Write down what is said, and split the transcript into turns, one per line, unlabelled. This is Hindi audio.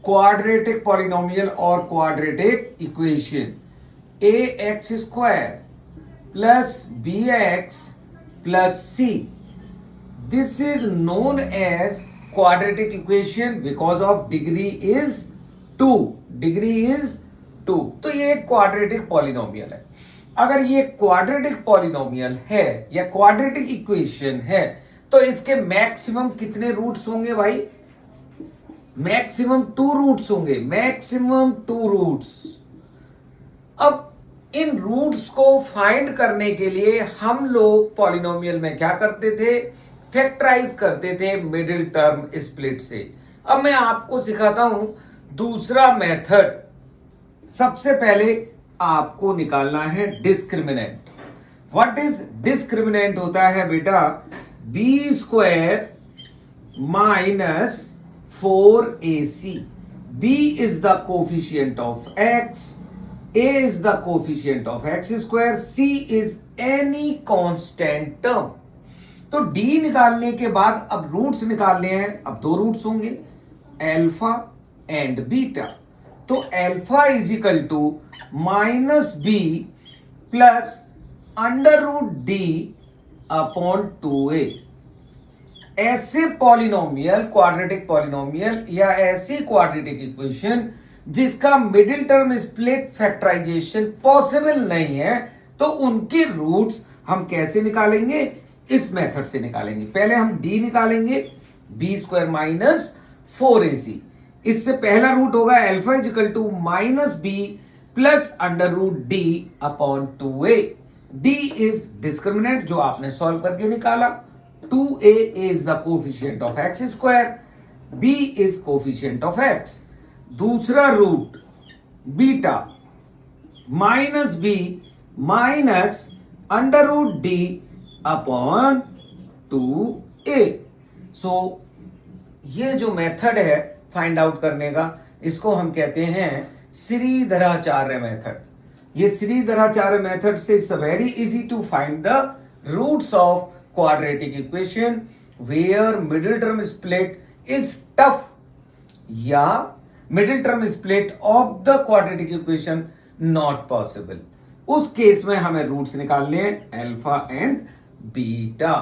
क्वाड्रेटिक पॉलिनोमियल और quadratic equation ax square plus bx plus c, this is known as quadratic equation because of degree is 2, degree is 2। तो ये एक क्वाड्रेटिक पॉलिनोमियल है। अगर ये क्वाड्रेटिक पॉलिनोमियल है या क्वाड्रेटिक इक्वेशन है तो इसके मैक्सिमम कितने रूट्स होंगे भाई? मैक्सिमम 2 रूट्स होंगे, मैक्सिमम 2 रूट्स। अब इन रूट्स को फाइंड करने के लिए हम लोग पॉलिनोमियल में क्या करते थे? फैक्टराइज करते थे मिडिल टर्म स्प्लिट से। अब मैं आपको सिखाता हूं दूसरा मेथड। सबसे पहले आपको निकालना है डिस्क्रिमिनेंट। What is discriminant? होता है बेटा b square minus 4ac। b is the coefficient of x, a is the coefficient of x square, c is any constant term। तो d निकालने के बाद अब रूट्स निकालने हैं। अब 2 रूट्स होंगे, अल्फा एंड बीटा। तो alpha is equal to minus b plus under root d upon 2a। ऐसे पॉलिनोमियल, क्वाड्रेटिक पॉलिनोमियल या ऐसी क्वाड्रेटिक इक्वेशन जिसका middle term split factorisation possible नहीं है, तो उनके रूट्स हम कैसे निकालेंगे? इस मेथड से निकालेंगे। पहले हम d निकालेंगे, बी स्क्वायर माइनस 4ac। इससे पहला रूट होगा alpha is equal to minus b plus under root d upon 2a। d is discriminant जो आपने सॉल्व करके निकाला। 2a is the coefficient of x square, b is coefficient of x। दूसरा root beta minus b minus under root d upon 2a। So ये जो मेथड है फाइंड आउट करने का, इसको हम कहते हैं श्रीधराचार्य मेथड। ये श्रीधराचार्य मेथड से it's very easy to find the roots of quadratic equation where middle term split is tough या middle term split of the quadratic equation not possible। उस केस में हमें रूट्स निकालने हैं अल्फा एंड बीटा।